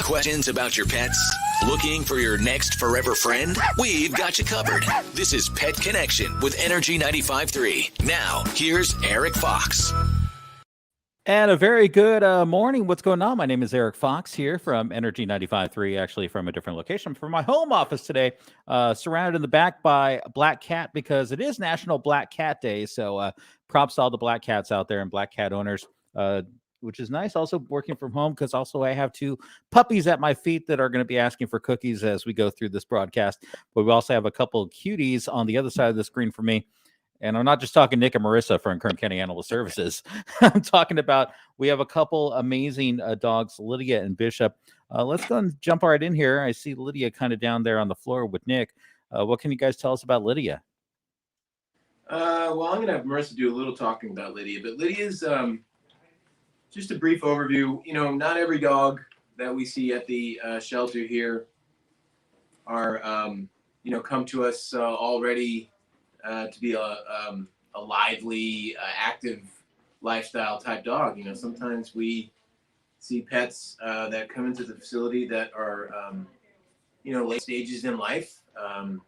Questions about your pets? Looking for your next forever friend? We've got you covered. This is Pet Connection with Energy 95.3. Now, here's Erik Fox. And a very good morning. What's going on? My name is Erik Fox here from Energy 95.3, actually from a different location, from my home office today, surrounded in the back by a black cat because it is National Black Cat Day. So props to all the black cats out there and black cat owners, which is nice. Also working from home because also I have two puppies at my feet that are going to be asking for cookies as we go through this broadcast. But we also have a couple of cuties on the other side of the screen for me. And I'm not just talking Nick and Marissa from Kern County Animal Services. I'm talking about, we have a couple amazing dogs, Lydia and Bishop. Let's go and jump right in here. I see Lydia kind of down there on the floor with Nick. What can you guys tell us about Lydia? Well, I'm going to have Marissa do a little talking about Lydia. But Lydia's, just a brief overview. You know, not every dog that we see at the shelter here are, come to us already to be a lively, active lifestyle type dog. You know, sometimes we see pets that come into the facility that are, late stages in life. And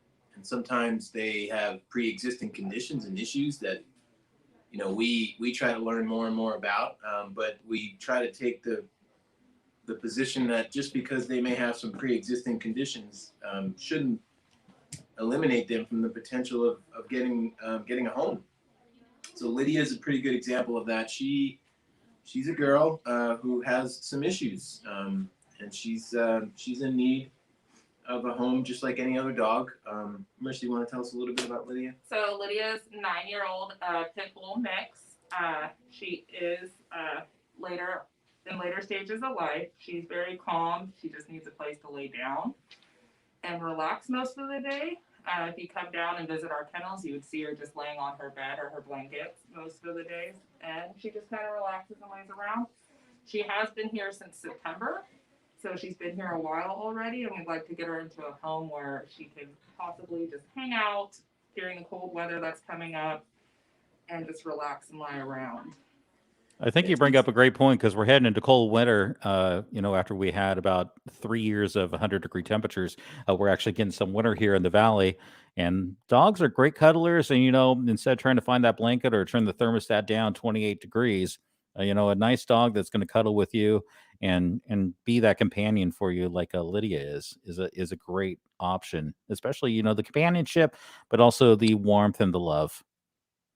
sometimes they have pre-existing conditions and issues that, we try to learn more and more about. But we try to take the position that just because they may have some pre-existing conditions shouldn't eliminate them from the potential of getting a home. So Lydia is a pretty good example of that. She's a girl who has some issues, and she's in need of a home just like any other dog. Marissa, you want to tell us a little bit about Lydia? So Lydia's 9-year-old pit bull mix. She is later stages of life. She's very calm. She just needs a place to lay down and relax most of the day. If you come down and visit our kennels, you would see her just laying on her bed or her blankets most of the days, and she just kind of relaxes and lays around. She has been here since September, so she's been here a while already, and we'd like to get her into a home where she can possibly just hang out during the cold weather that's coming up and just relax and lie around. I think you bring up a great point because we're heading into cold winter. After we had about 3 years of 100-degree temperatures, we're actually getting some winter here in the valley. And dogs are great cuddlers. And, instead of trying to find that blanket or turn the thermostat down 28 degrees, a nice dog that's going to cuddle with you and be that companion for you like Lydia is a great option, especially, the companionship, but also the warmth and the love.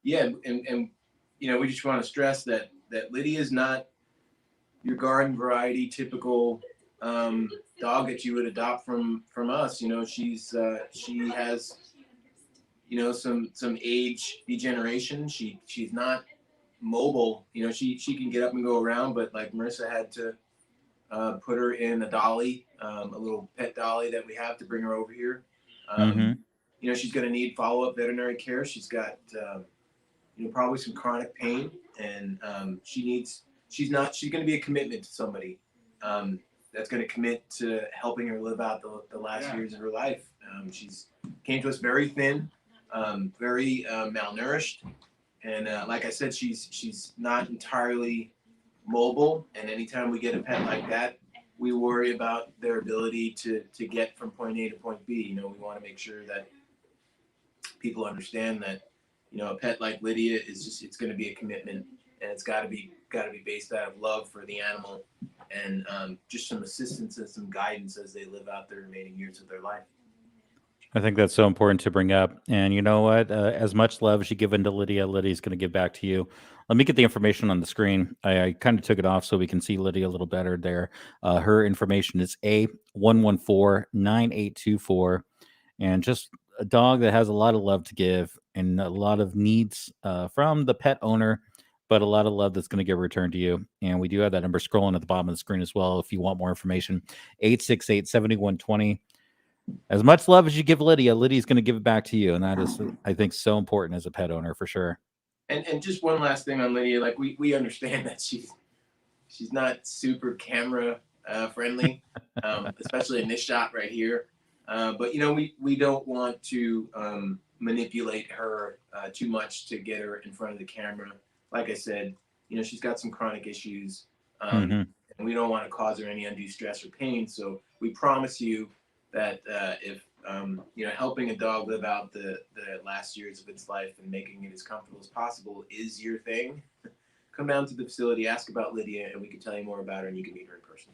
Yeah, and we just want to stress that Lydia is not your garden variety typical dog that you would adopt from us. She has some age degeneration. She's not mobile. She can get up and go around, but like Marissa had to put her in a dolly, a little pet dolly that we have to bring her over here. She's going to need follow-up veterinary care. She's got probably some chronic pain, and she's going to be a commitment to somebody that's going to commit to helping her live out the last years of her life. She's came to us very thin, very malnourished, and like I said, she's not entirely mobile. And anytime we get a pet like that, we worry about their ability to get from point A to point B. We want to make sure that people understand that a pet like Lydia it's going to be a commitment, and it's got to be based out of love for the animal and just some assistance and some guidance as they live out the remaining years of their life. I think that's so important to bring up. And you know what? As much love as you give into Lydia, Lydia's going to give back to you. Let me get the information on the screen. I kind of took it off so we can see Lydia a little better there. Her information is A114-9824. And just a dog that has a lot of love to give and a lot of needs from the pet owner, but a lot of love that's going to get returned to you. And we do have that number scrolling at the bottom of the screen as well if you want more information. 868-7120. As much love as you give Lydia, Lydia's going to give it back to you. And that is, I think, so important as a pet owner for sure. And just one last thing on Lydia, like we understand that she's not super camera friendly, especially in this shot right here. But we don't want to manipulate her too much to get her in front of the camera. Like I said, she's got some chronic issues. and we don't want to cause her any undue stress or pain. So we promise you that if helping a dog live out the last years of its life and making it as comfortable as possible is your thing, come down to the facility, ask about Lydia, and we can tell you more about her, and you can meet her in person.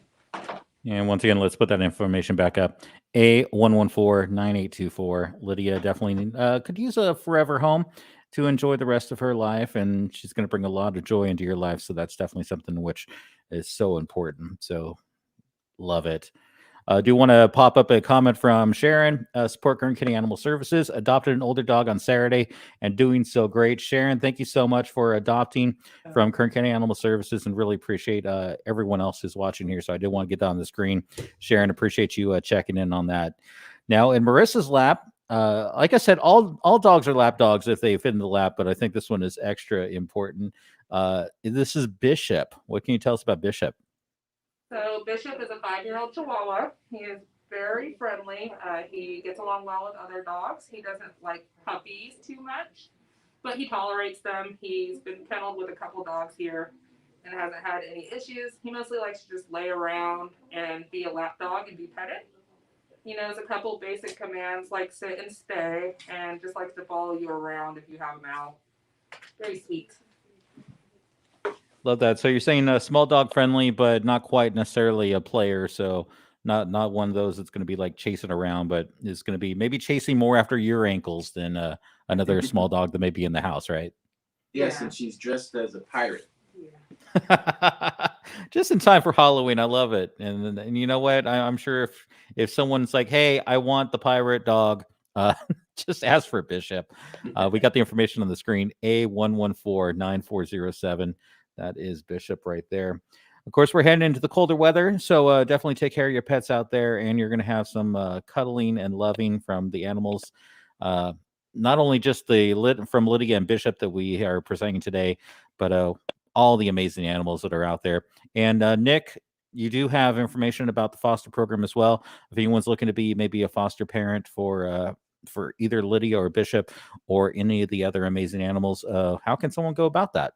And once again, let's put that information back up. A114-9824. Lydia definitely could use a forever home to enjoy the rest of her life, and she's going to bring a lot of joy into your life. So that's definitely something which is so important. So love it. Do want to pop up a comment from Sharon. Support Kern County Animal Services. Adopted an older dog on Saturday and doing so great. Sharon, thank you so much for adopting from Kern County Animal Services, and really appreciate everyone else who's watching here. So I did want to get that on the screen. Sharon, appreciate you checking in on that. Now in Marissa's lap, like I said, all dogs are lap dogs if they fit in the lap, but I think this one is extra important. This is Bishop. What can you tell us about Bishop? So Bishop is a 5-year-old Chihuahua. He is very friendly. He gets along well with other dogs. He doesn't like puppies too much, but he tolerates them. He's been kenneled with a couple dogs here and hasn't had any issues. He mostly likes to just lay around and be a lap dog and be petted. He knows a couple basic commands like sit and stay, and just likes to follow you around if you have him out. Very sweet. Love that. So you're saying small dog friendly, but not quite necessarily a player. So not one of those that's going to be like chasing around, but is going to be maybe chasing more after your ankles than another small dog that may be in the house, right? Yes, and she's dressed as a pirate. Yeah. Just in time for Halloween. I love it. And you know what? I'm sure if someone's like, hey, I want the pirate dog, just ask for Bishop. We got the information on the screen. A114-9407. That is Bishop right there. Of course, we're heading into the colder weather, so definitely take care of your pets out there, and you're going to have some cuddling and loving from the animals. Not only just from Lydia and Bishop that we are presenting today, but all the amazing animals that are out there. And Nick, you do have information about the foster program as well. If anyone's looking to be maybe a foster parent for either Lydia or Bishop or any of the other amazing animals, how can someone go about that?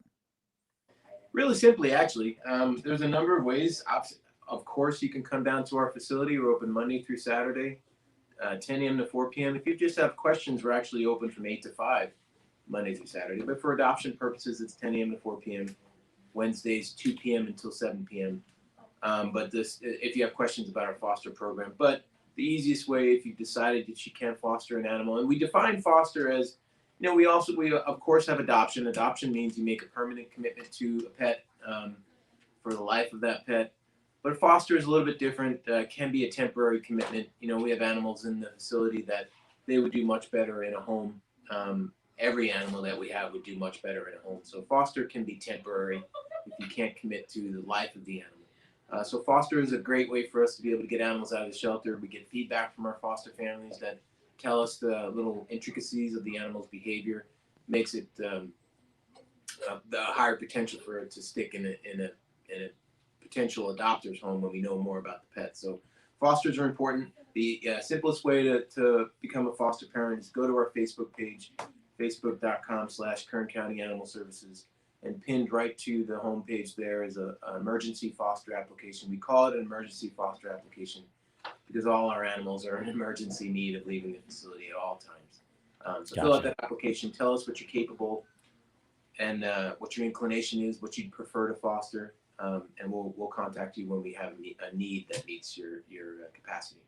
Really simply, actually. There's a number of ways. Of course, you can come down to our facility. We're open Monday through Saturday, 10 a.m. to 4 p.m. If you just have questions, we're actually open from 8 to 5, Monday through Saturday. But for adoption purposes, it's 10 a.m. to 4 p.m. Wednesdays, 2 p.m. until 7 p.m. But if you have questions about our foster program. But the easiest way, if you've decided that you can't foster an animal, and we define foster as, we of course have adoption. Adoption means you make a permanent commitment to a pet for the life of that pet. But foster is a little bit different. Can be a temporary commitment. We have animals in the facility that they would do much better in a home. Every animal that we have would do much better in a home. So foster can be temporary if you can't commit to the life of the animal. So foster is a great way for us to be able to get animals out of the shelter. We get feedback from our foster families that tell us the little intricacies of the animal's behavior, makes it the higher potential for it to stick in a potential adopter's home when we know more about the pet. So fosters are important. The simplest way to become a foster parent is go to our Facebook page, facebook.com/Kern County Animal Services, and pinned right to the homepage there is an emergency foster application. We call it an emergency foster application because all our animals are in emergency need of leaving the facility at all times. So Fill out that application, tell us what you're capable and what your inclination is, what you'd prefer to foster, and we'll contact you when we have a need that meets your capacity.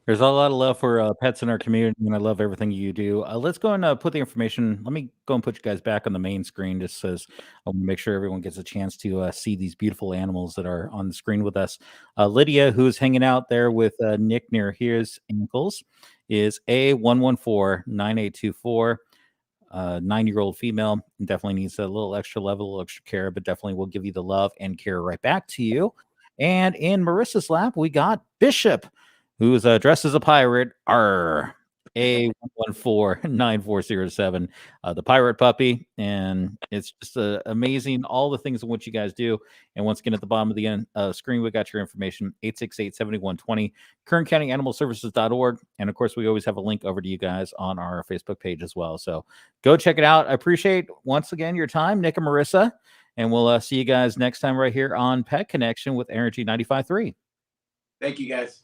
There's a lot of love for pets in our community, and I love everything you do. Let's go and put the information. Let me go and put you guys back on the main screen, just as I want to make sure everyone gets a chance to see these beautiful animals that are on the screen with us. Lydia, who's hanging out there with Nick near his ankles, is A114-9824. 9-year-old female, and definitely needs a little extra care, but definitely will give you the love and care right back to you. And in Marissa's lap, we got Bishop, who's dressed as a pirate. A114-9407, the pirate puppy. And it's just amazing, all the things in which you guys do. And once again, at the bottom of the screen, we got your information, 868-7120, KernCountyAnimalServices.org. And of course, we always have a link over to you guys on our Facebook page as well. So go check it out. I appreciate, once again, your time, Nick and Marissa. And we'll see you guys next time right here on Pet Connection with Energy 95.3. Thank you, guys.